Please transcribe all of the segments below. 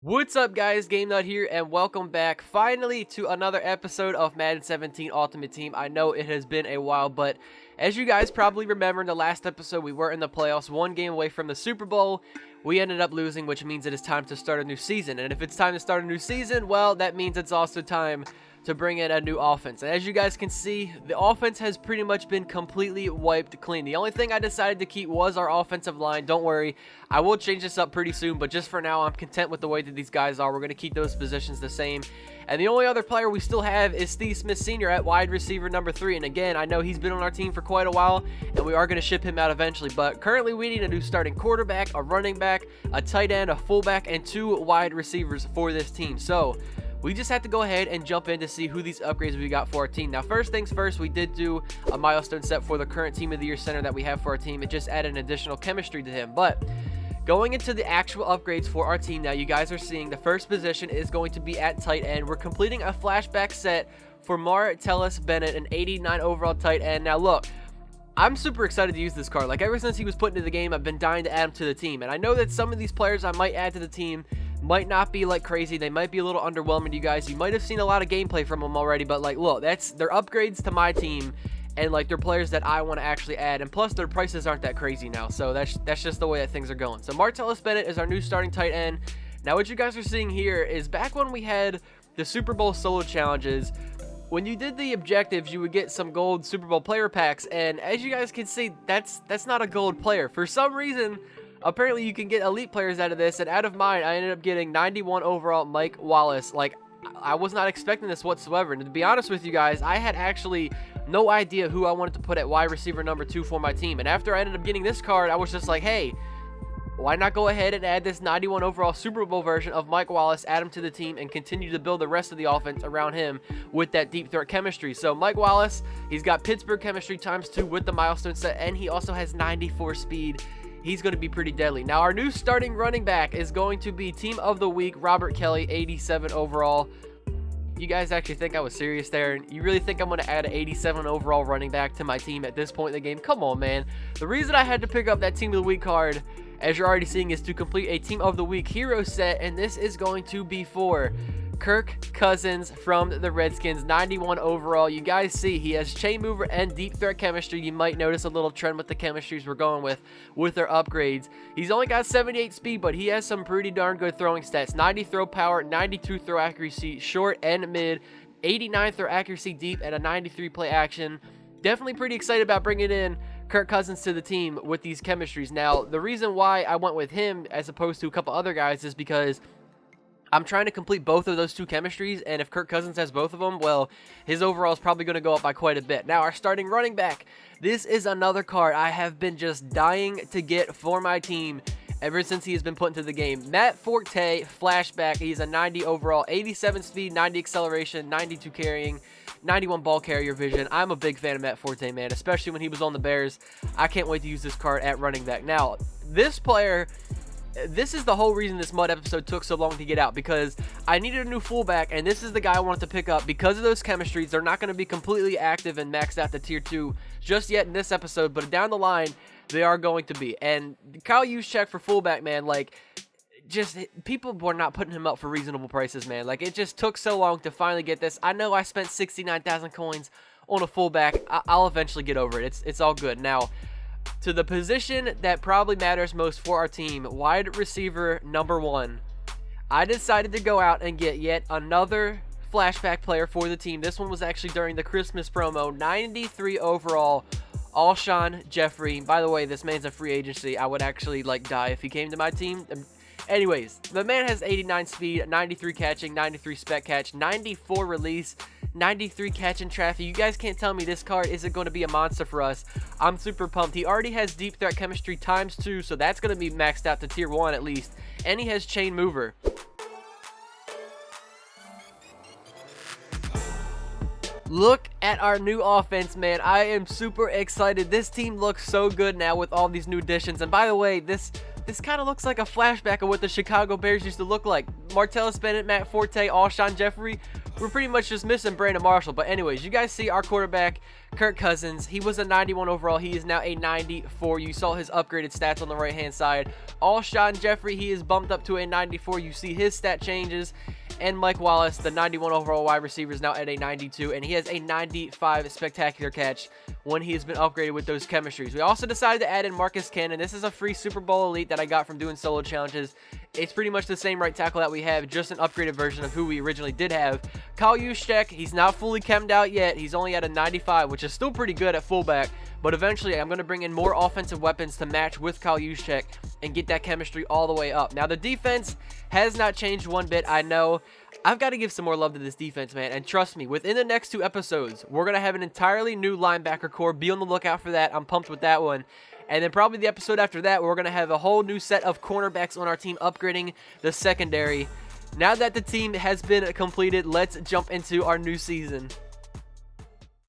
What's up, guys? Game Nut here, and welcome back finally to another episode of Madden 17 Ultimate Team. I know it has been a while, but as you guys probably remember, in the last episode we were in the playoffs, one game away from the Super Bowl. We ended up losing, which means it is time to start a new season. And if it's time to start a new season, well, that means it's also time to bring in a new offense. And as you guys can see, the offense has pretty much been completely wiped clean. The only thing I decided to keep was our offensive line. Don't worry, I will change this up pretty soon, but just for now, I'm content with the way that these guys are. We're going to keep those positions the same. And the only other player we still have is Steve Smith Sr. at wide receiver number 3. And again, I know he's been on our team for quite a while, and we are going to ship him out eventually. But currently, we need a new starting quarterback, a running back, a tight end, a fullback, and 2 wide receivers for this team. So we just have to go ahead and jump in to see who these upgrades we got for our team. Now, first things first, we did do a milestone set for the current Team of the Year center that we have for our team. It just added an additional chemistry to him. But going into the actual upgrades for our team now, you guys are seeing the first position is going to be at tight end. We're completing a flashback set for Martellus Bennett, an 89 overall tight end. Now, look, I'm super excited to use this card. Like, ever since he was put into the game, I've been dying to add him to the team. And I know that some of these players I might add to the team might not be like crazy. They might be a little underwhelming to you guys. You might have seen a lot of gameplay from them already, but like, look, they're upgrades to my team, and like, they're players that I want to actually add, and plus their prices aren't that crazy now. So that's just the way that things are going. So Martellus Bennett is our new starting tight end. Now, what you guys are seeing here is back when we had the Super Bowl solo challenges, when you did the objectives, you would get some gold Super Bowl player packs, and as you guys can see, that's not a gold player. For some reason, apparently you can get elite players out of this, and out of mine, I ended up getting 91 overall Mike Wallace. Like, I was not expecting this whatsoever, and to be honest with you guys, I had actually no idea who I wanted to put at wide receiver number 2 for my team. And after I ended up getting this card, I was just like, hey, why not go ahead and add this 91 overall Super Bowl version of Mike Wallace, add him to the team, and continue to build the rest of the offense around him with that deep threat chemistry. So Mike Wallace, he's got Pittsburgh chemistry ×2 with the milestone set, and he also has 94 speed. He's going to be pretty deadly. Now, our new starting running back is going to be Team of the Week, Robert Kelly, 87 overall. You guys actually think I was serious there? You really think I'm going to add an 87 overall running back to my team at this point in the game? Come on, man. The reason I had to pick up that Team of the Week card, as you're already seeing, is to complete a Team of the Week hero set, and this is going to be for Kirk Cousins from the Redskins, 91 overall. You guys see he has chain mover and deep threat chemistry. You might notice a little trend with the chemistries we're going with their upgrades. He's only got 78 speed, but he has some pretty darn good throwing stats. 90 throw power, 92 throw accuracy, short and mid, 89 throw accuracy deep, and a 93 play action. Definitely pretty excited about bringing in Kirk Cousins to the team with these chemistries. Now, the reason why I went with him as opposed to a couple other guys is because I'm trying to complete both of those 2 chemistries, and if Kirk Cousins has both of them, well, his overall is probably going to go up by quite a bit. Now, our starting running back, this is another card I have been just dying to get for my team ever since he has been put into the game. Matt Forte, flashback. He's a 90 overall, 87 speed, 90 acceleration, 92 carrying, 91 ball carrier vision. I'm a big fan of Matt Forte, man, especially when he was on the Bears. I can't wait to use this card at running back. Now, this player, this is the whole reason this mud episode took so long to get out, because I needed a new fullback, and this is the guy I wanted to pick up because of those chemistries. They're not going to be completely active and maxed out to tier 2 just yet in this episode, but down the line, they are going to be. And Kyle Juszczyk for fullback, man, like, just people were not putting him up for reasonable prices, man. Like, it just took so long to finally get this. I know I spent 69,000 coins on a fullback. I'll eventually get over it. It's all good. Now, to the position that probably matters most for our team, wide receiver number 1, I decided to go out and get yet another flashback player for the team. This one was actually during the Christmas promo, 93 overall, Alshon Jeffrey. By the way, this man's a free agency. I would actually like die if he came to my team. Anyways, the man has 89 speed, 93 catching, 93 spec catch, 94 release, 93 catch in traffic. You guys can't tell me this card isn't going to be a monster for us. I'm super pumped. He already has deep threat chemistry ×2, so that's going to be maxed out to tier 1 at least. And he has chain mover. Look at our new offense, man. I am super excited. This team looks so good now with all these new additions. And by the way, this This kind of looks like a flashback of what the Chicago Bears used to look like. Martellus Bennett, Matt Forte, Alshon Jeffrey. We're pretty much just missing Brandon Marshall. But anyways, you guys see our quarterback, Kirk Cousins. He was a 91 overall. He is now a 94. You saw his upgraded stats on the right-hand side. Alshon Jeffrey, he is bumped up to a 94. You see his stat changes. And Mike Wallace, the 91 overall wide receiver, is now at a 92, and he has a 95 spectacular catch when he has been upgraded with those chemistries. We also decided to add in Marcus Cannon. This is a free Super Bowl elite that I got from doing solo challenges. It's pretty much the same right tackle that we have, just an upgraded version of who we originally did have. Kyle Juszczyk, he's not fully chemmed out yet. He's only at a 95, which is still pretty good at fullback. But eventually, I'm going to bring in more offensive weapons to match with Kyle Juszczyk and get that chemistry all the way up. Now, the defense has not changed one bit. I know. I've got to give some more love to this defense, man. And trust me, within the next 2 episodes, we're going to have an entirely new linebacker core. Be on the lookout for that. I'm pumped with that one. And then probably the episode after that, we're going to have a whole new set of cornerbacks on our team, upgrading the secondary. Now that the team has been completed, let's jump into our new season.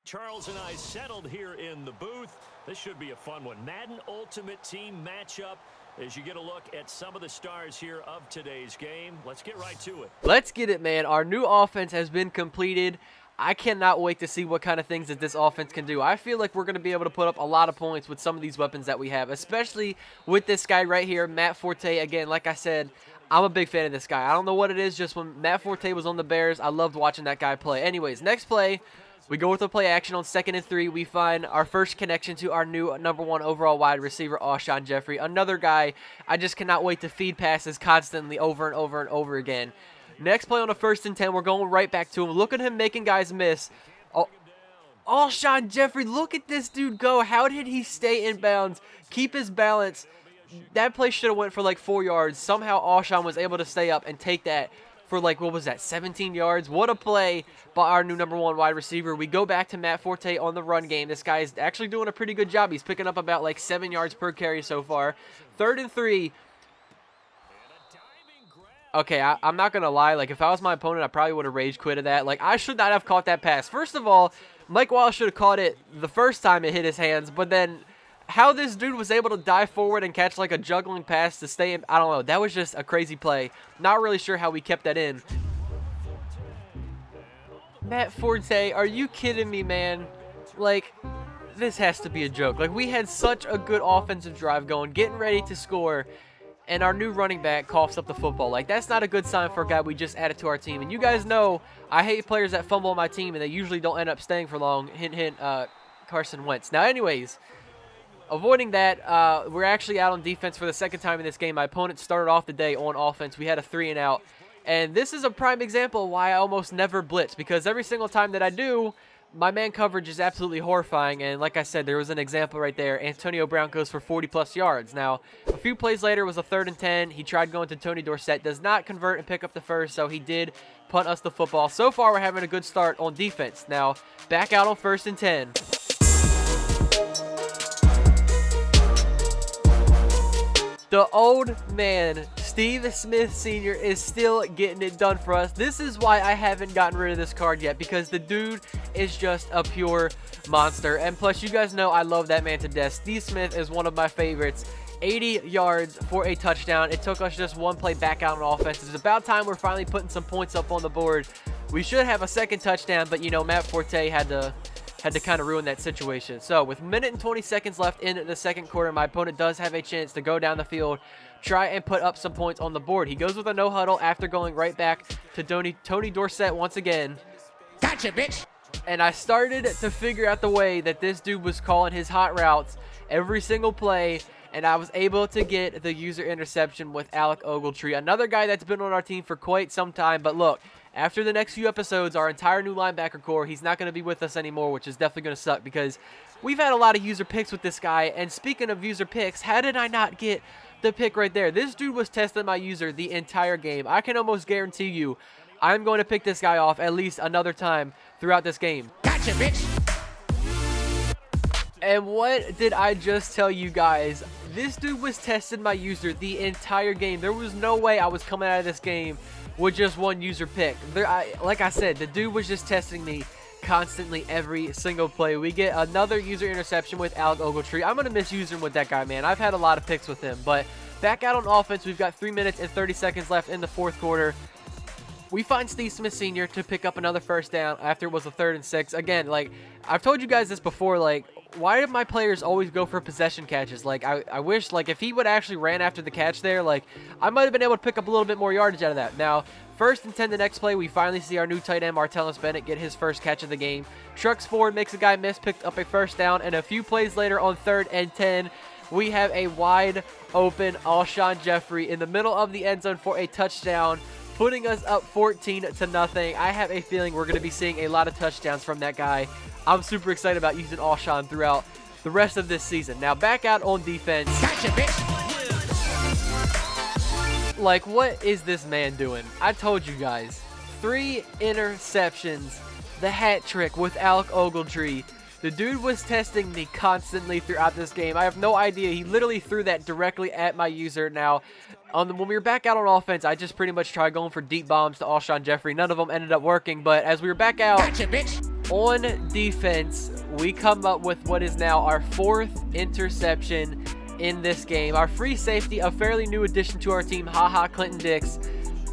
Charles and I settled here in the booth. This should be a fun one. Madden Ultimate Team matchup as you get a look at some of the stars here of today's game. Let's get right to it. Let's get it, man. Our new offense has been completed. I cannot wait to see what kind of things that this offense can do. I feel like we're going to be able to put up a lot of points with some of these weapons that we have, especially with this guy right here, Matt Forte. Again, like I said, I'm a big fan of this guy. I don't know what it is, just when Matt Forte was on the Bears, I loved watching that guy play. Anyways, next play, we go with a play action on 2nd and 3. We find our first connection to our new #1 overall wide receiver, Alshon Jeffrey. Another guy I just cannot wait to feed passes constantly over and over and over again. Next play on a 1st and 10, we're going right back to him. Look at him making guys miss. Alshon Jeffrey, look at this dude go. How did he stay in bounds, keep his balance? That play should have went for like 4 yards. Somehow Alshon was able to stay up and take that for like, what was that, 17 yards? What a play by our new #1 wide receiver. We go back to Matt Forte on the run game. This guy is actually doing a pretty good job. He's picking up about like 7 yards per carry so far. 3rd and 3. Okay, I'm not going to lie. Like, if I was my opponent, I probably would have rage quitted that. Like, I should not have caught that pass. First of all, Mike Wallace should have caught it the first time it hit his hands. But then how this dude was able to dive forward and catch like a juggling pass to stay in, I don't know. That was just a crazy play. Not really sure how we kept that in. Matt Forte, are you kidding me, man? Like, this has to be a joke. Like, we had such a good offensive drive going, getting ready to score, and our new running back coughs up the football. Like, that's not a good sign for a guy we just added to our team. And you guys know I hate players that fumble on my team, and they usually don't end up staying for long. Hint, hint, Carson Wentz. Now, anyways, avoiding that, we're actually out on defense for the 2nd time in this game. My opponent started off the day on offense. We had a 3 and out. And this is a prime example of why I almost never blitz, because every single time that I do, my man coverage is absolutely horrifying. And like I said, there was an example right there. Antonio Brown goes for 40-plus yards. Now, a few plays later was a 3rd and 10. He tried going to Tony Dorsett. Does not convert and pick up the first, so he did punt us the football. So far, we're having a good start on defense. Now, back out on 1st and 10. The old man, Steve Smith Sr., is still getting it done for us. This is why I haven't gotten rid of this card yet, because the dude is just a pure monster. And plus, you guys know I love that man to death. Steve Smith is one of my favorites. 80 yards for a touchdown. It took us just one play back out on offense. It's about time we're finally putting some points up on the board. We should have a 2nd touchdown, but, you know, Matt Forte had to kind of ruin that situation. So with 1:20 seconds left in the 2nd quarter, my opponent does have a chance to go down the field, try and put up some points on the board. He goes with a no huddle after going right back to Tony Dorsett once again. Gotcha, bitch. And I started to figure out the way that this dude was calling his hot routes every single play, and I was able to get the user interception with Alec Ogletree, another guy that's been on our team for quite some time. But look, after the next few episodes, our entire new linebacker core, he's not going to be with us anymore, which is definitely going to suck, because we've had a lot of user picks with this guy. And speaking of user picks, how did I not get the pick right there? This dude was testing my user the entire game. I can almost guarantee you I'm going to pick this guy off at least another time throughout this game. Gotcha, bitch. And what did I just tell you guys? This dude was testing my user the entire game. There was no way I was coming out of this game with just one user pick. Like I said, the dude was just testing me constantly every single play. We get another user interception with Alec Ogletree. I'm going to miss using with that guy, man. I've had a lot of picks with him. But back out on offense, we've got 3 minutes and 30 seconds left in the fourth quarter. We find Steve Smith Sr. to pick up another first down after it was a 3rd and 6. Again, like, I've told you guys this before, like, why do my players always go for possession catches? Like, I wish, like, if he would actually ran after the catch there, like, I might have been able to pick up a little bit more yardage out of that. Now, 1st and 10 the next play, we finally see our new tight end, Martellus Bennett, get his first catch of the game. Trucks forward, makes a guy miss, picked up a first down, and a few plays later on 3rd and 10, we have a wide open Alshon Jeffrey in the middle of the end zone for a touchdown, putting us up 14-0. I have a feeling we're going to be seeing a lot of touchdowns from that guy. I'm super excited about using Alshon throughout the rest of this season. Now, back out on defense. Gotcha, bitch. Like, what is this man doing? I told you guys. 3 interceptions. The hat trick with Alec Ogletree. The dude was testing me constantly throughout this game. I have no idea. He literally threw that directly at my user. Now, when we were back out on offense, I just pretty much tried going for deep bombs to Alshon Jeffrey. None of them ended up working, but as we were back out Gotcha, bitch. on defense, we come up with what is now our 4th interception in this game. Our free safety, a fairly new addition to our team, Clinton Dix,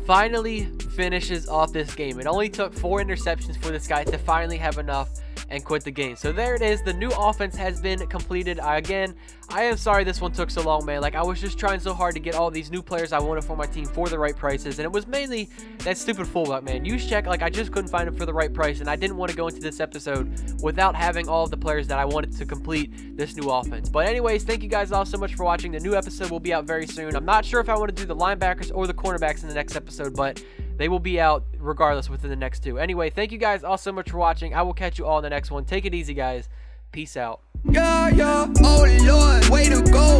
finally finishes off this game. It only took 4 interceptions for this guy to finally have enough and quit the game. So there it is. The new offense has been completed. Again, I am sorry this one took so long, man. Like, I was just trying so hard to get all these new players I wanted for my team for the right prices, and it was mainly that stupid fullback, man. Use check, like, I just couldn't find him for the right price, and I didn't want to go into this episode without having all of the players that I wanted to complete this new offense. But anyways, thank you guys all so much for watching. The new episode will be out very soon. I'm not sure if I want to do the linebackers or the cornerbacks in the next episode, but they will be out regardless within the next 2. Anyway, thank you guys all so much for watching. I will catch you all in the next one. Take it easy, guys. Peace out. Yeah, yeah, oh Lord, way to go.